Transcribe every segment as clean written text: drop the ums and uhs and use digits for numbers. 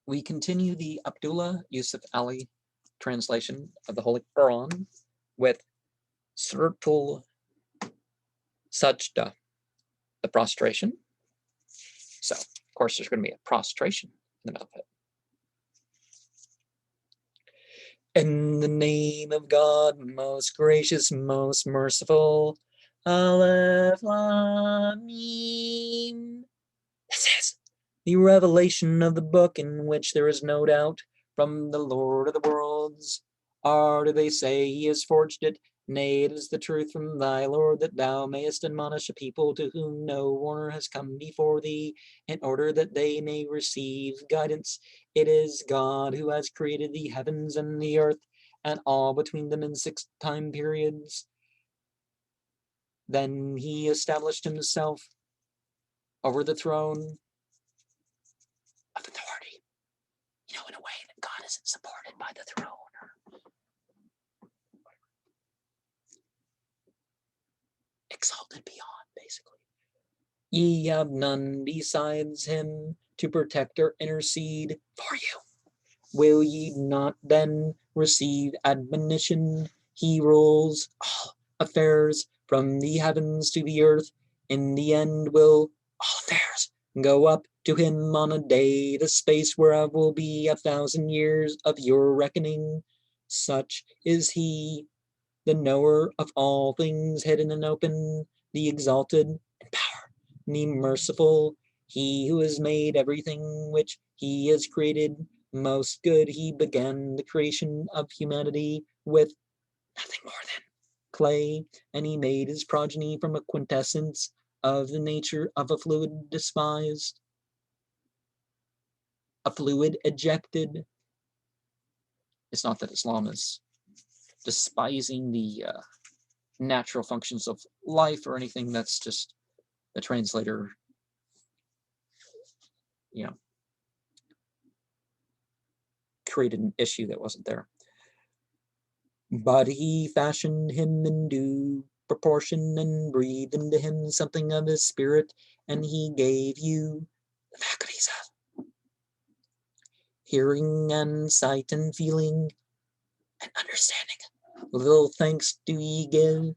we continue the Abdullah Yusuf Ali translation of the Holy Quran with Suwrah Assajdah, the prostration. So, of course, there's going to be a prostration in the middle of it. In the name of God, most gracious, most merciful, Aleph Lam Mim. This is the revelation of the book in which there is no doubt from the Lord of the worlds. Or do they say he has forged it? Nay, it is the truth from thy Lord, that thou mayest admonish a people to whom no warner has come before thee, in order that they may receive guidance. It is God who has created the heavens and the earth, and all between them in 6 time periods. Then he established himself over the throne of authority. You know, in a way that God isn't supported by the throne. Exalted beyond, basically. Ye have none besides him to protect or intercede for you. Will ye not then receive admonition? He rules all affairs from the heavens to the earth. In the end will all affairs go up to him on a day, the space whereof will be 1,000 years of your reckoning. Such is he, the knower of all things hidden and open, the exalted in power, the merciful, he who has made everything which he has created most good. He began the creation of humanity with nothing more than clay, and he made his progeny from a quintessence of the nature of a fluid despised, a fluid ejected. It's not that Islam is despising the natural functions of life or anything. That's just the translator, created an issue that wasn't there. But he fashioned him in due proportion and breathed into him something of his spirit, and he gave you the faculties of hearing and sight and feeling and understanding. Little thanks do ye give.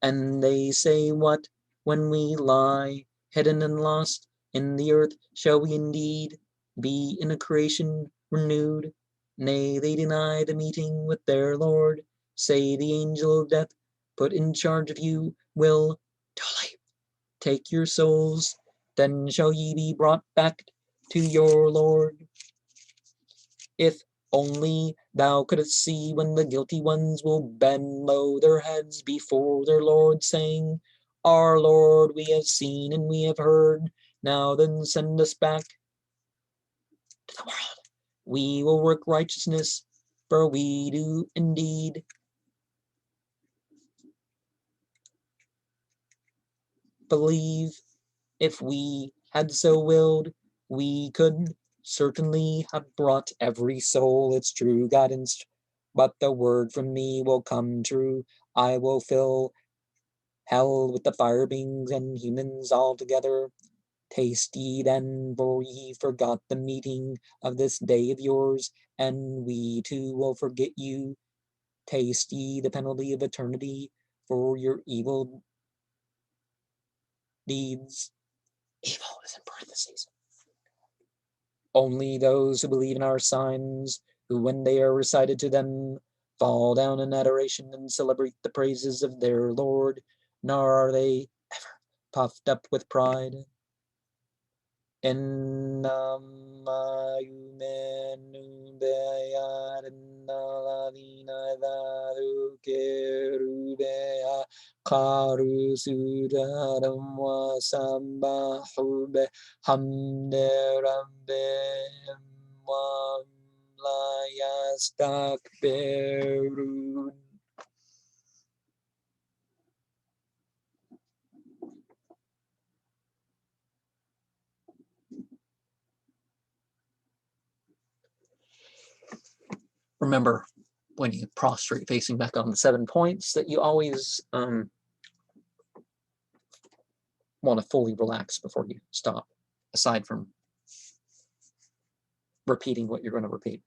And they say, what, when we lie hidden and lost in the earth, shall we indeed be in a creation renewed? Nay, they deny the meeting with their Lord. Say the angel of death, put in charge of you, will duly take your souls. Then shall ye be brought back to your Lord. If only thou couldst see when the guilty ones will bend low their heads before their Lord, saying, Our Lord, we have seen and we have heard. Now then send us back to the world. We will work righteousness, for we do indeed believe. If we had so willed, we could certainly have brought every soul its true guidance. But the word from me will come true. I will fill hell with the fire beings and humans all together. Taste ye then, for ye forgot the meeting of this day of yours, and we too will forget you. Taste ye the penalty of eternity for your evil deeds. Evil is in parentheses. Only those who believe in our signs, who when they are recited to them, fall down in adoration and celebrate the praises of their Lord, nor are they ever puffed up with pride. إنما يؤمن بآياتنا الذين إذا ذكروا بها قالوا سجدا وسبحوا بحمد ربهم وهم لا يستكبرون. Remember, when you prostrate facing back on the 7 points, that you always want to fully relax before you stop, aside from repeating what you're going to repeat.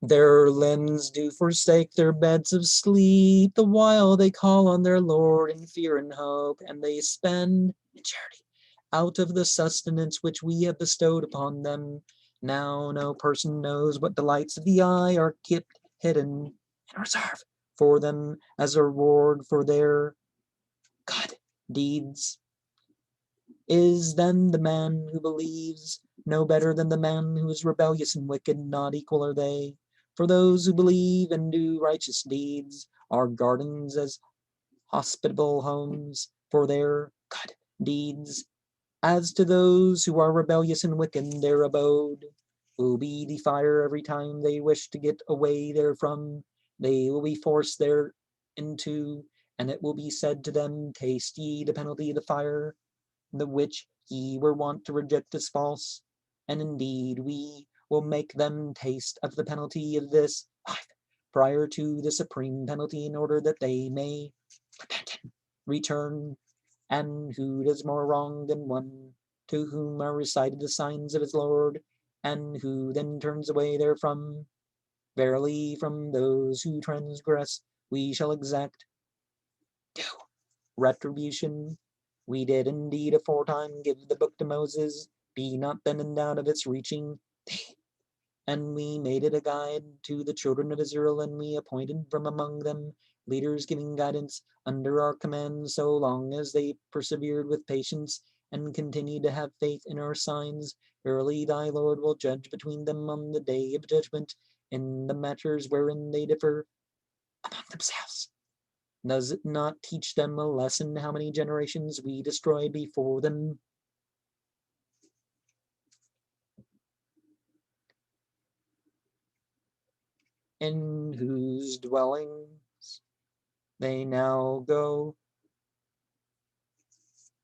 Their limbs do forsake their beds of sleep, the while they call on their Lord in fear and hope, and they spend in charity out of the sustenance which we have bestowed upon them. Now no person knows what delights of the eye are kept hidden in reserve for them as a reward for their good deeds. Is then the man who believes no better than the man who is rebellious and wicked? Not equal are they. For those who believe and do righteous deeds are gardens as hospitable homes for their good deeds. As to those who are rebellious and wicked, their abode will be the fire every time they wish to get away therefrom. They will be forced there into, and it will be said to them, taste ye the penalty of the fire, the which ye were wont to reject as false. And indeed we will make them taste of the penalty of this life prior to the supreme penalty, in order that they may repent and return. And who does more wrong than one to whom are recited the signs of his Lord, and who then turns away therefrom? Verily from those who transgress we shall exact due retribution. We did indeed aforetime give the book to Moses, be not then in doubt of its reaching thee. And we made it a guide to the children of Israel, and we appointed from among them leaders giving guidance under our command, so long as they persevered with patience and continued to have faith in our signs. Verily thy Lord will judge between them on the day of judgment in the matters wherein they differ among themselves. Does it not teach them a lesson how many generations we destroyed before them? In whose dwellings they now go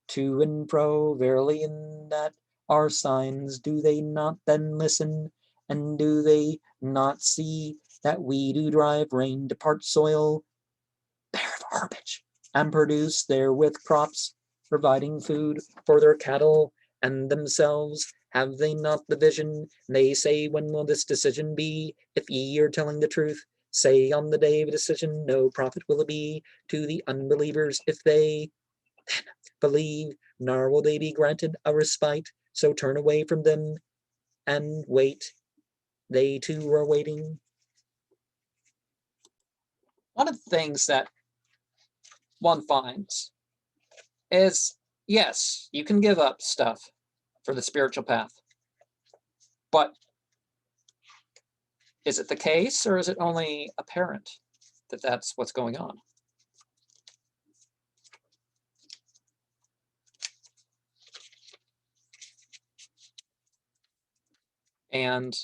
to and fro, verily in that our signs do they not then listen, and do they not see that we do drive rain to part soil, bare of herbage, and produce therewith crops, providing food for their cattle and themselves? Have they not the vision? They say, when will this decision be? If ye are telling the truth, say on the day of decision, no profit will it be to the unbelievers if they then believe, nor will they be granted a respite. So turn away from them and wait. They too are waiting. One of the things that one finds is, yes, you can give up stuff for the spiritual path, but is it the case, or is it only apparent that that's what's going on? And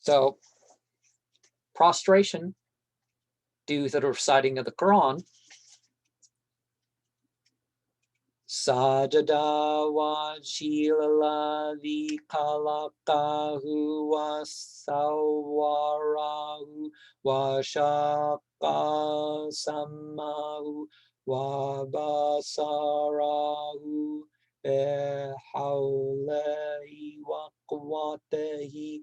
so prostration, due to the reciting of the Quran, Sajada wajhilaladhi khalaqahu wa sawwarahu wa shaqqa samahu wa basarahu bihawlihi wa quwwatihi.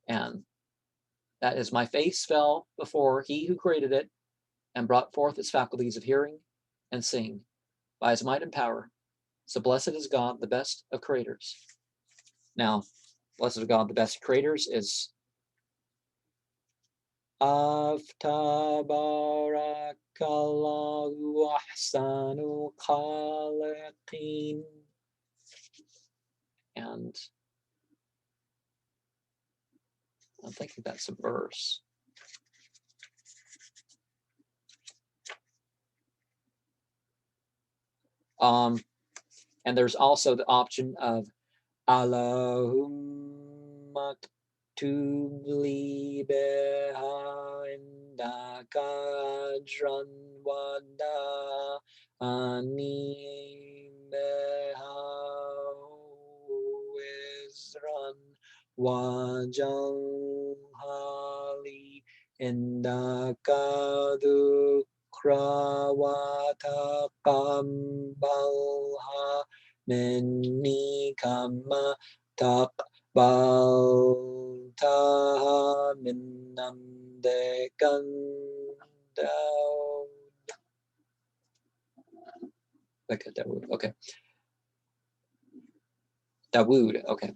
And that is, my face fell before he who created it and brought forth its faculties of hearing and seeing by his might and power. So blessed is God, the best of creators. Now, blessed is God, the best of creators is Tabarakallahu ahsanul khaliqin. And I'm thinking that's a verse. And there's also the option of Allahumma tubli biha indaka ajran wada ani biha wizran wajal hali indaka Krawata Kambalha Mini Kama Tak Baltaha Minam Dekandao. Okay. Dawood, okay.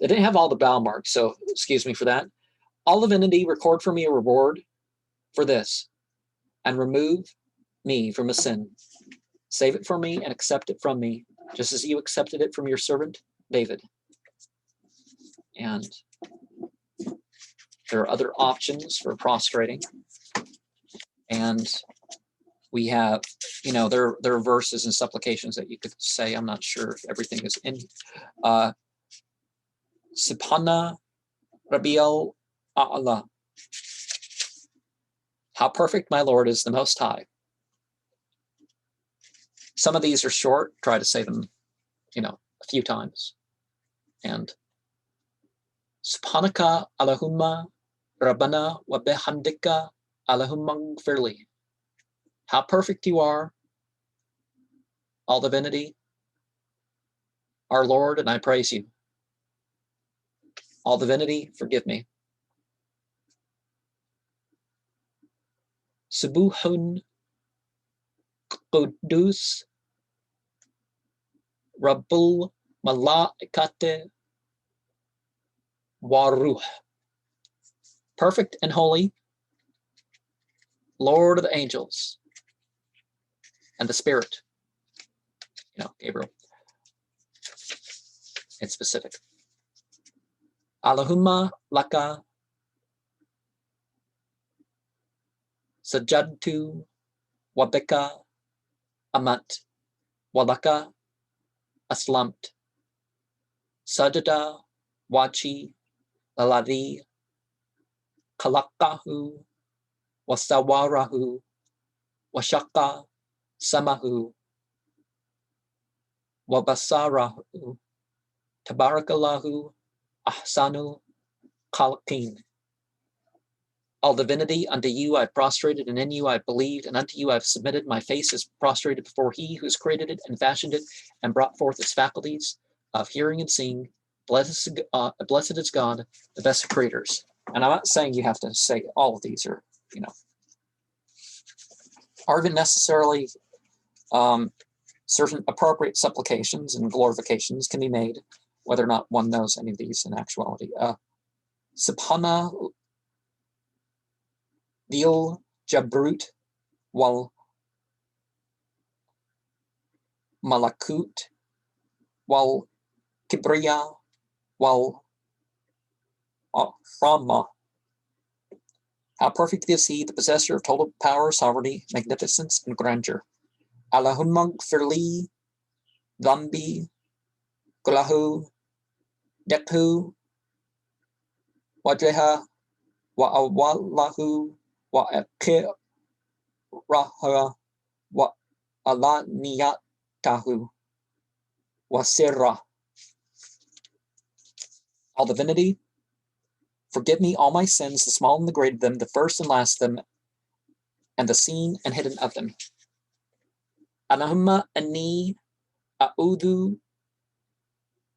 They didn't have all the vowel marks, so excuse me for that. All divinity, record for me a reward for this, and remove me from a sin. Save it for me and accept it from me, just as you accepted it from your servant David. And there are other options for prostrating. And we have, there are verses and supplications that you could say. I'm not sure if everything is in. Subhana Rabiel Allah. How perfect my Lord is the Most High. Some of these are short. Try to say them, a few times. And Subhanaka Allahumma Rabbana wa bihamdika Allahumma gfirli. How perfect you are, all divinity, our Lord, and I praise you. All divinity, forgive me. Subuhun Qudus Rabbul Malaikate Waruh. Perfect and holy, Lord of the angels and the Spirit. Gabriel. It's specific. Allahumma laka sajadtu wabika amat walaka aslamt sajada wachi laladi kalakahu wasawarahu washaka samahu wabasarahu tabarakallahu ahsanu khalqin. All divinity, unto you I prostrated, and in you I believed, and unto you I've submitted. My face is prostrated before he who's created it and fashioned it and brought forth its faculties of hearing and seeing. Blessed is God, the best of creators. And I'm not saying you have to say all of these or even necessarily certain appropriate supplications and glorifications can be made, whether or not one knows any of these in actuality. Subhana Dil Jabrut wal Malakut wal Kibriya wal Rama. How perfect is he, the possessor of total power, sovereignty, magnificence, and grandeur. Allahumma gfirli dhambi kulahu dekhu wajha wa awallahu wa akhiraha wa alaniyatahu wa sirrah. All divinity, forgive me all my sins, the small and the great of them, the first and last of them, and the seen and hidden of them. Allahumma anni a'udhu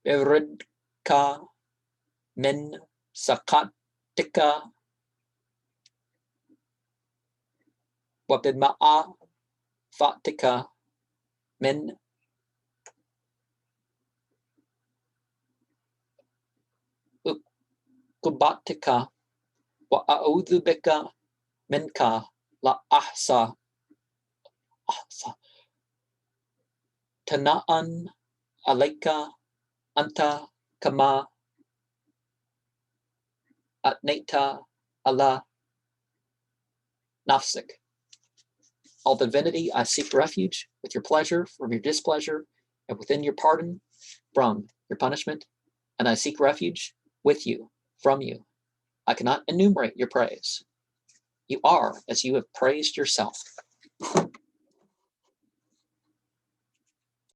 biridka min sakatika wa bima'afatika min kubatika wa a'udhu bika minka la ahsa tana'an alayka anta kama atnaita ala nafsik. All divinity, I seek refuge with your pleasure from your displeasure, and within your pardon from your punishment, and I seek refuge with you from you. I cannot enumerate your praise. You are as you have praised yourself.